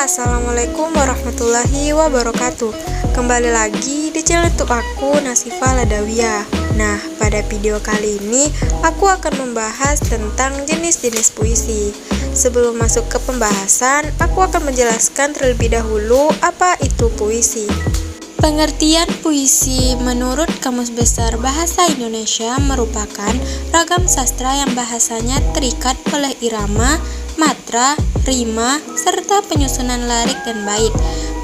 Assalamualaikum warahmatullahi wabarakatuh. Kembali lagi di channel YouTube aku, Nasifah Ladawiyah. Nah, pada video kali ini aku akan membahas tentang jenis-jenis puisi. Sebelum masuk ke pembahasan, aku akan menjelaskan terlebih dahulu apa itu puisi. Pengertian puisi menurut Kamus Besar Bahasa Indonesia merupakan ragam sastra yang bahasanya terikat oleh irama, matra, rima, serta penyusunan lirik dan bait.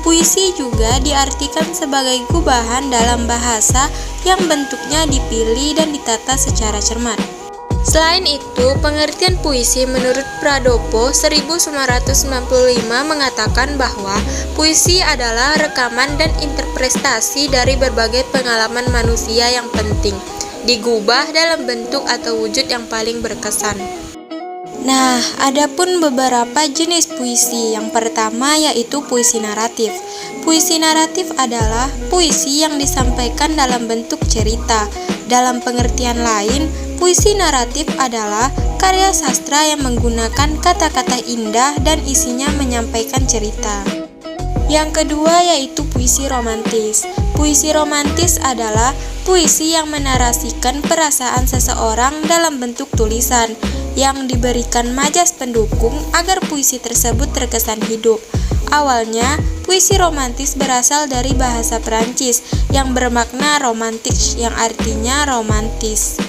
Puisi juga diartikan sebagai gubahan dalam bahasa yang bentuknya dipilih dan ditata secara cermat. Selain itu, pengertian puisi menurut Pradopo 1995 mengatakan bahwa puisi adalah rekaman dan interpretasi dari berbagai pengalaman manusia yang penting, digubah dalam bentuk atau wujud yang paling berkesan. Nah, adapun beberapa jenis puisi. Yang pertama yaitu puisi naratif. Puisi naratif adalah puisi yang disampaikan dalam bentuk cerita. Dalam pengertian lain, puisi naratif adalah karya sastra yang menggunakan kata-kata indah dan isinya menyampaikan cerita. Yang kedua yaitu puisi romantis. Puisi romantis adalah puisi yang menarasikan perasaan seseorang dalam bentuk tulisan yang diberikan majas pendukung agar puisi tersebut terkesan hidup. Awalnya, puisi romantis berasal dari bahasa Perancis yang bermakna romantik, yang artinya romantis.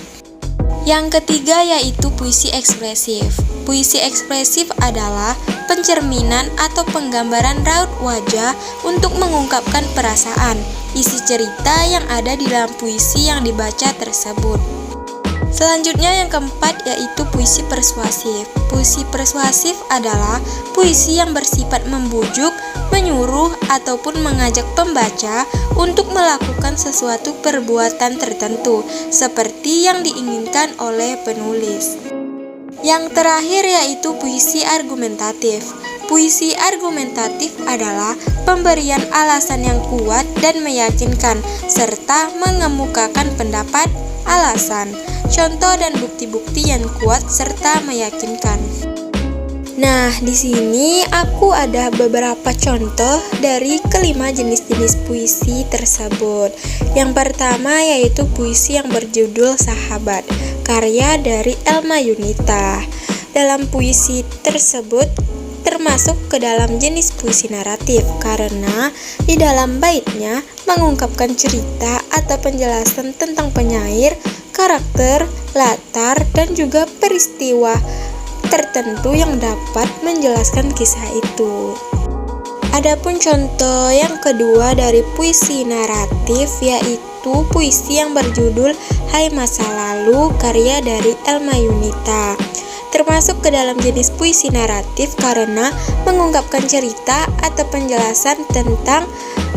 Yang ketiga yaitu puisi ekspresif. Puisi ekspresif adalah pencerminan atau penggambaran raut wajah untuk mengungkapkan perasaan, isi cerita yang ada di dalam puisi yang dibaca tersebut. Selanjutnya yang keempat yaitu puisi persuasif. Puisi persuasif adalah puisi yang bersifat membujuk, menyuruh, ataupun mengajak pembaca untuk melakukan sesuatu perbuatan tertentu, seperti yang diinginkan oleh penulis. Yang terakhir yaitu puisi argumentatif. Puisi argumentatif adalah pemberian alasan yang kuat dan meyakinkan, serta mengemukakan pendapat, alasan, contoh dan bukti-bukti yang kuat serta meyakinkan. Nah, di sini aku ada beberapa contoh dari kelima jenis-jenis puisi tersebut. Yang pertama yaitu puisi yang berjudul Sahabat, karya dari Elma Yunita. Dalam puisi tersebut termasuk ke dalam jenis puisi naratif karena di dalam baitnya mengungkapkan cerita atau penjelasan tentang penyair, karakter, latar, dan juga peristiwa tertentu yang dapat menjelaskan kisah itu. Adapun contoh yang kedua dari puisi naratif yaitu puisi yang berjudul Hai Masa Lalu, karya dari Elma Yunita. Termasuk ke dalam jenis puisi naratif karena mengungkapkan cerita atau penjelasan tentang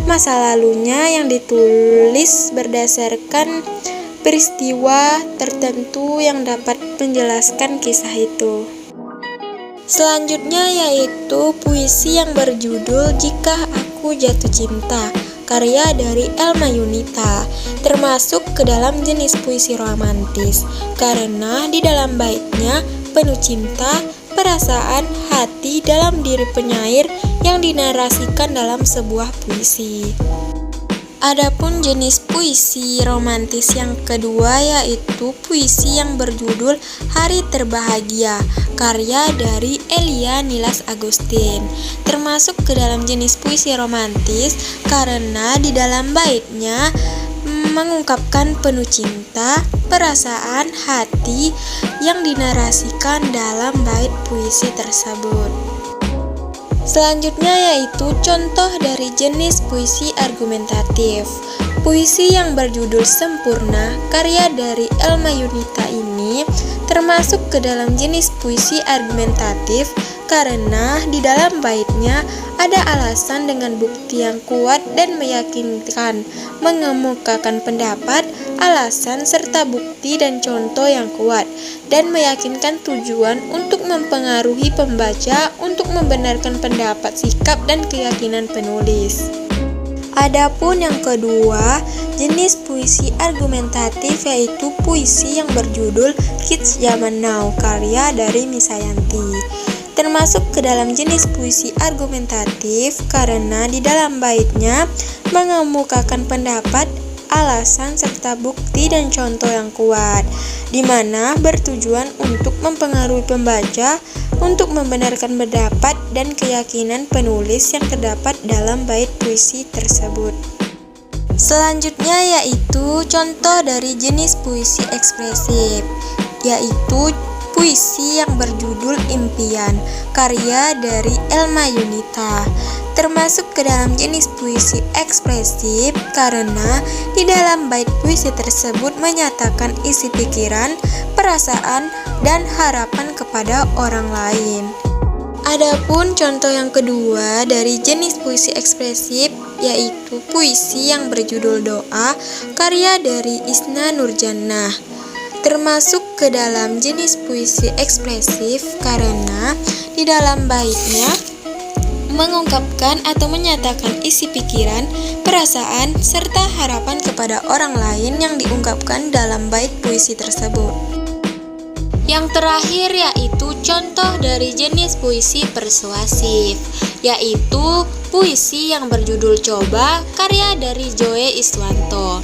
masa lalunya yang ditulis berdasarkan peristiwa tertentu yang dapat menjelaskan kisah itu. Selanjutnya yaitu puisi yang berjudul Jika Aku Jatuh Cinta, karya dari Elma Yunita. Termasuk ke dalam jenis puisi romantis karena di dalam baitnya penuh cinta, perasaan, hati dalam diri penyair yang dinarasikan dalam sebuah puisi. Adapun jenis puisi romantis yang kedua yaitu puisi yang berjudul Hari Terbahagia, karya dari Elia Nilas Agustin. Termasuk ke dalam jenis puisi romantis karena di dalam baitnya mengungkapkan penuh cinta, perasaan, hati yang dinarasikan dalam bait puisi tersebut. Selanjutnya yaitu contoh dari jenis puisi argumentatif. Puisi yang berjudul Sempurna, karya dari Elma Yunita ini termasuk ke dalam jenis puisi argumentatif karena di dalam baitnya ada alasan dengan bukti yang kuat dan meyakinkan, mengemukakan pendapat, alasan serta bukti dan contoh yang kuat, dan meyakinkan tujuan untuk mempengaruhi pembaca untuk membenarkan pendapat, sikap, dan keyakinan penulis. Adapun yang kedua, jenis puisi argumentatif yaitu puisi yang berjudul Kids Zaman Now, karya dari Misayanti. termasuk ke dalam jenis puisi argumentatif karena di dalam baitnya mengemukakan pendapat, alasan, serta bukti dan contoh yang kuat, di mana bertujuan untuk mempengaruhi pembaca untuk membenarkan pendapat dan keyakinan penulis yang terdapat dalam bait puisi tersebut. Selanjutnya yaitu contoh dari jenis puisi ekspresif, yaitu puisi yang berjudul Impian, karya dari Elma Yunita, termasuk ke dalam jenis puisi ekspresif karena di dalam bait puisi tersebut menyatakan isi pikiran, perasaan, dan harapan kepada orang lain. Adapun contoh yang kedua dari jenis puisi ekspresif yaitu puisi yang berjudul Doa, karya dari Isna Nurjannah, termasuk ke dalam jenis puisi ekspresif karena di dalam baitnya mengungkapkan atau menyatakan isi pikiran, perasaan, serta harapan kepada orang lain yang diungkapkan dalam bait puisi tersebut. Yang terakhir yaitu contoh dari jenis puisi persuasif, yaitu puisi yang berjudul Coba, karya dari Joe Iswanto,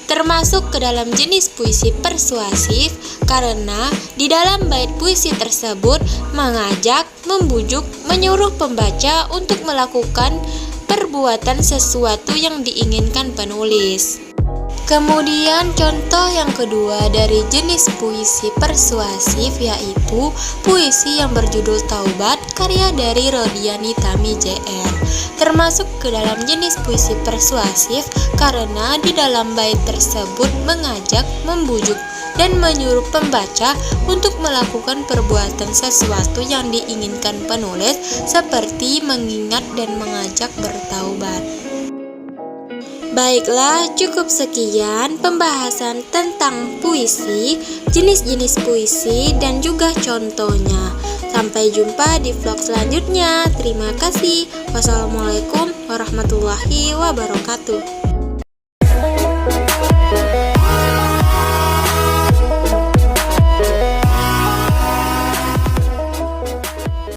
termasuk ke dalam jenis puisi persuasif karena di dalam bait puisi tersebut mengajak, membujuk, menyuruh pembaca untuk melakukan perbuatan sesuatu yang diinginkan penulis. Kemudian contoh yang kedua dari jenis puisi persuasif yaitu puisi yang berjudul Taubat, karya dari Rodiani Tami Jr, termasuk ke dalam jenis puisi persuasif karena di dalam bait tersebut mengajak, membujuk, dan menyuruh pembaca untuk melakukan perbuatan sesuatu yang diinginkan penulis seperti mengingat dan mengajak bertaubat. Baiklah, cukup sekian pembahasan tentang puisi, jenis-jenis puisi, dan juga contohnya. Sampai jumpa di vlog selanjutnya. Terima kasih. Wassalamualaikum warahmatullahi wabarakatuh.